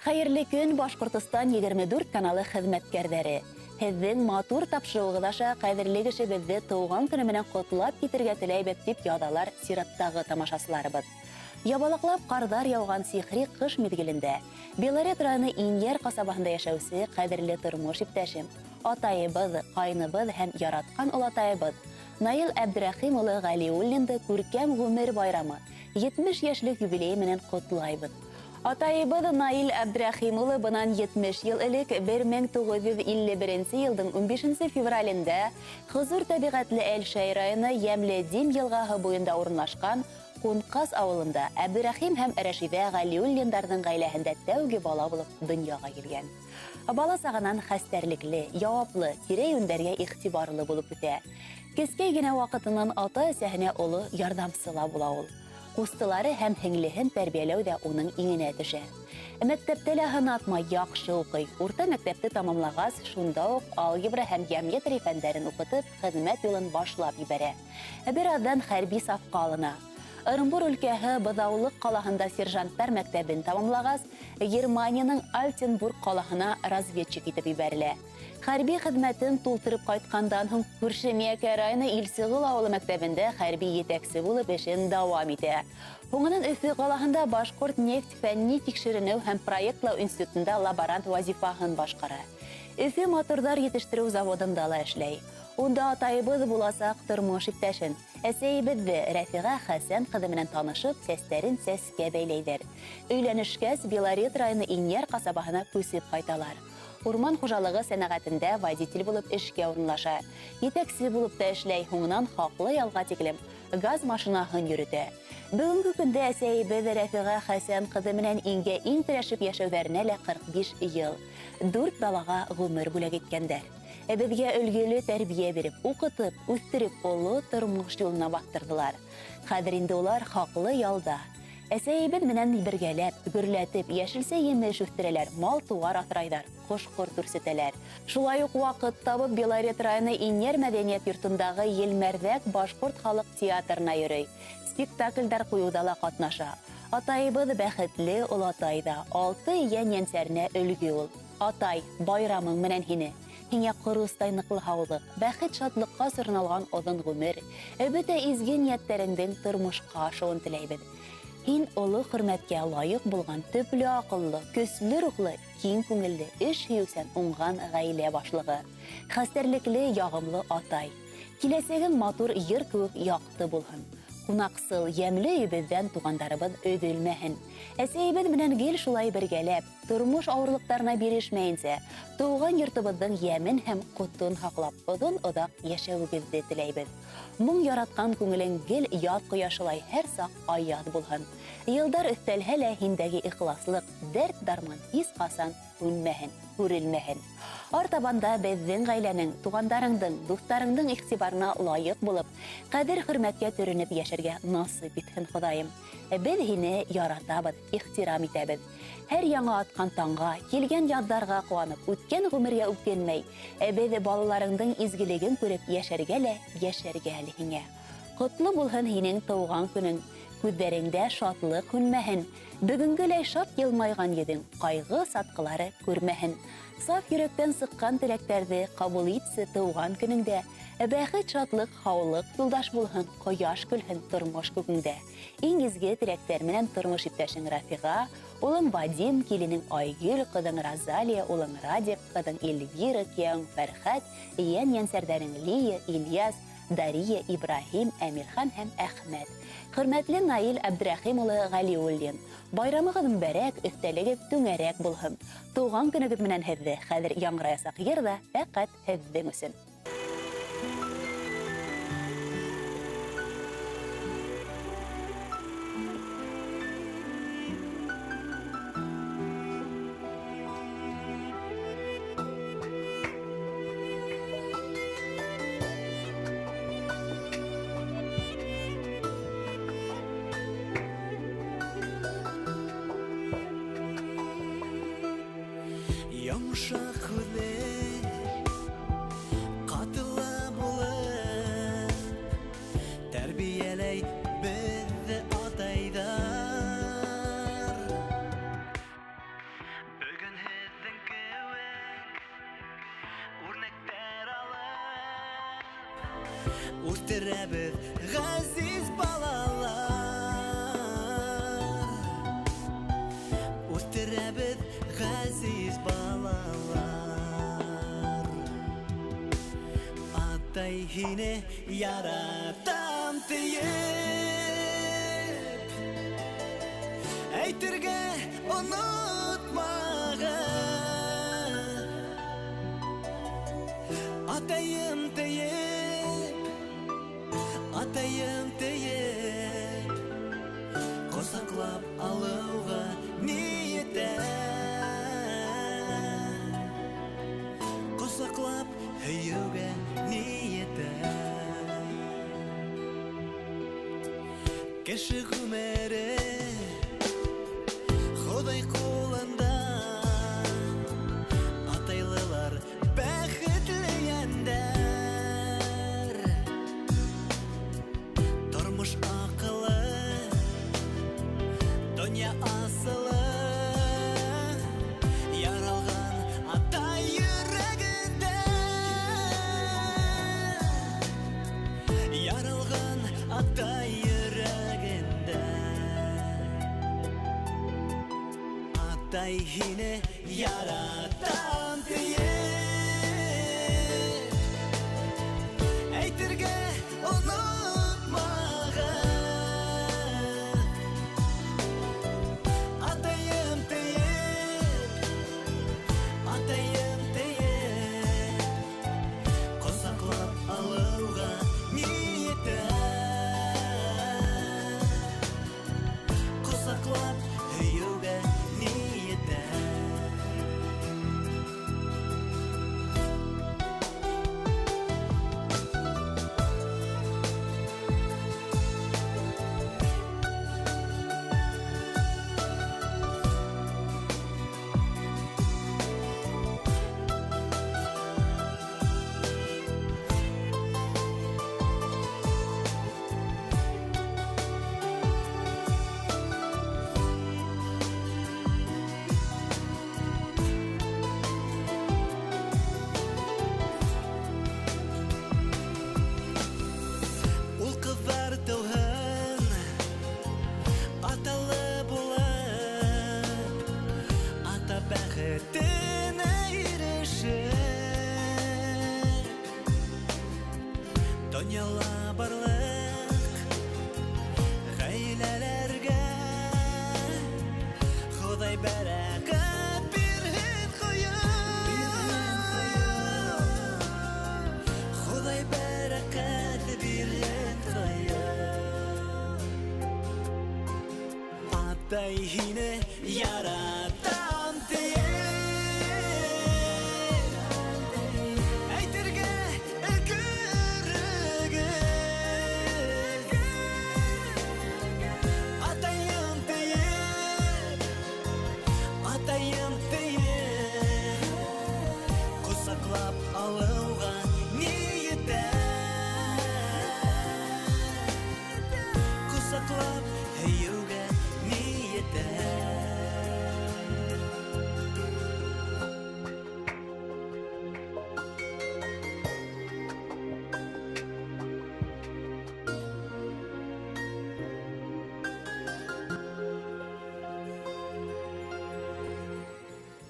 Хәерле көн, Башкортстан 24 каналы хезмәткәрләре. Һеҙҙең матур тапшырыуығыҙ аша ҡәҙерле кешебеҙҙе тыуған көнө менән ҡотлап китергә теләйбеҙ дип яҙалар сираттағы тамашасыларыбыҙ. Ябалаҡлап ҡарҙар яуған сихри ҡыш миҙгелендә Белорет районы Инйәр ҡасабаһында йәшәүсе ҡәҙерле тормош иптәшем, атайыбыҙ, ҡайныбыҙ һәм яратҡан олатайыбыҙ Наил Әбдрәхим улы Ғәлиуллинды күркәм ғүмер байрамы 70 йәшлек юбилей менән ҡотлайбыҙ. Атайыбыҙ Наил Әбдрәхим улы бынан 70 йыл элек 1951 йылдың 15 февралендә Хозур тәбиғәтле Әлшәй районы Йәмле-Дим йылғаһы буйында урынлашҡан Ҡунҡас ауылында Әбдрәхим һәм Рәшиҙә Ғәлиуллиндарҙың ғаиләһендә тәүге бала булып донъяға килгән. Бала сағынан хәстәрлекле, яуаплы, тирә-йүндәргә иғтибарлы булып үтә. Кескәй генә ваҡытынан ата-әсәһенә оло ярҙамсыла була ул. Ҡустылары һәм һеңлеһен тәрбиәләү ҙә уның иңенә төшә. Мәктәптә лә һынатмай, яҡшы уҡый. Урта мәктәпте тамамлағас, шунда уҡ алгебра һәм геометрия фәндәрен уҡытып, хеҙмәт юлын башлап ебәрә. Бер аҙҙан хәрби сафҡа алына. Ырымбур өлкәһе Быҙаулыҡ ҡалаһында сержанттар мәктәбен тамамлағас, Германияның Альтенбург ҡалаһына разведчик итеп ебәрелә. Хәрби хеҙмәтен тултырып ҡайтҡандан һуң күрше Миәкә районы Илсеғол ауылы мәктәбендә хәрби етәксе булып эшен дауам итә. Һуңынан Өфө ҡалаһында Башҡорт нефть фәнни тикшеренеү һәм проектлау институтында лаборант вазифаһын башҡара. Өфө моторҙар етештереү заводында ла эшләй. Унда атайыбыҙ буласаҡ тормош иптәшен, әсәйебеҙҙе Рәфиға Хәсән ҡыҙы менән танышып, сәстәрен сәскә бәйләйҙәр. Өйләнешкәс, Белорет районы Инйәр ҡасабаһына күсеп ҡайталар. Урман хужалығы сәнәғәтендә водитель булып эшкә урынлаша. Етәксе булып та эшләй, һуңынан хаҡлы ялға тиклем газ машинаһын йөрөтә. Бөгөнгө көндә әсәйебеҙ Рәфиға Хәсән ҡыҙы менән иңгә иң терәшеп йәшәүҙәренә лә 45 йыл. 4 балаға ғүмер бүләк иткәндәр. Беҙгә өлгөлө тәрбиә биреп, уҡытып, үҫтереп, оло тормош юлына баҫтырҙылар. Хәҙер инде улар хаҡлы ялда. Әсәйебеҙ менән бергәләп, гөрләтеп, йәшелсә емеш үҫтерәләр, мал-тыуар аҫрайҙар, ҡош-ҡорт үрсетәләр. Шулай уҡ ваҡыт табып Белорет районы Инйәр мәҙәниәт йортондағы Елмәрҙәк башҡорт халыҡ театрына йөрөй. Спектаклдәр ҡуйыуҙа ла ҡатнаша. Атайыбыҙ бәхетле олатайҙа, 6 йән-йәнсәренә өлгө ул. Атай, байрамың менән һине. Һиңә ҡоростай ныҡлы һаулыҡ, бәхет шатлыҡҡа сорналған оҙон ғүмер, бөтә изге ниәттәреңдең тормошҡа ашыуын теләйбеҙ. Һин оло хөрмәткә лайыҡ булған төплө аҡыллы, көслө рухлы, киң күңелле, эш һөйөүсән уңған ғаилә башлығы. Хәстәрлекле, яғымлы атай. Киләсәгең матур йыр кеүек яҡты булһын. Ҡунаҡсыл, йәмле өйөбөҙҙән туғандарыбыҙ өҙөлмәһен. Әсәйебеҙ менән гел шулай бергәләп, тормош ауырлыҡтарына бирешмәйенсә, тыуған йортобоҙҙың йәмен һәм ҡотон һаҡлап, оҙон-оҙаҡ йәшәүегеҙҙе теләйбеҙ. Моң яратҡан күңелең гел яҙ ҡояшылай һәр саҡ аяҙ булһын. Йылдар өҫтәлһә лә һиндәге ихласлыҡ, дәрт-дарман һис ҡасан һүнмәһен, һүрелмәһен. Артабанда беҙҙең ғаиләнең, туғандарыңдың, дуҫтарыңдың иғтибарына лайыҡ булып, ҡәҙер-хөрмәткә төрөнөп йәшәргә насип итһен Хоҙайым. Беҙ һине яратабыҙ, ихтирам итәбеҙ. Һәр яңы атҡан таңға, килгән яҙҙарға ҡыуанып, үткән ғүмергә үкенмәй, беҙ балаларыңдың изгелеген күреп йәшәргә лә әле һиңә. Ҡотло булһын һинең тыуған көнөң. Күҙҙәреңдә шатлыҡ һүнмәһен. Бөгөнгөләй шат йылмайған йөҙөң, ҡайғы сатҡылары күрмәһен. Саф йөрәктән сыҡҡан теләктәрҙе ҡабул итсе тыуған көнөңдә. Бәхет, шатлыҡ, һаулыҡ юлдаш булһын, ҡояш көлһөн тормош күгеңдә. Иң изге теләктәр менән тормош иптәшең Рафиға, улың Вадим, киленең Айгөл, ҡыҙың Розалия, улың Радик, ҡыҙың Эльвира, кейәүең Фәрхәт, йән-йәнсәрҙәрең Лия, Ильяс, Дария, Ибраһим, Әмирхан һәм Әхмәт. Хөрмәтле Наил Әбдрәхим улы Ғәлиуллин, байрамығыҙ мөбәрәк, өҫтәлегеҙ түңәрәк булһын. Тыуған көнөгөҙ менән һеҙҙе хәҙер яңыраясаҡ йырҙа фәҡәт һеҙҙең өсөн. Йомшаҡ һүҙең ҡатылы булып тәрбиәләй беҙҙе атайҙар. Үстерәбез газиз балалар, үстерәбез газиз балалар. Атай һине яратам тиеп, әйтергә онытмагыз. Атайым тиеп, атайым тиеп, косаклап алуга ниятем, косаклап һөюгә ниятем. Кеше гомере Ходай кулында, атайлылар бәхетле яндәр. Тормыш акылы, дөнья асылы, яралган атай йөрәгендә, яралган атай йөрәгендә. Атай һине яратам тиеп, әйтергә онытмагыз. Атайым тиеп, атайым тиеп, косаклап алуга ниятем, косаклап һөюгә ниятем. Ул кызлар тәүһен аталы булып, ата бәхетенә ирешеп, дөньяла барлык гаиләләргә Ходай бәрәкәт бирһен хоят, Ходай бәрәкәт бирһен хоят. Атай һине яратам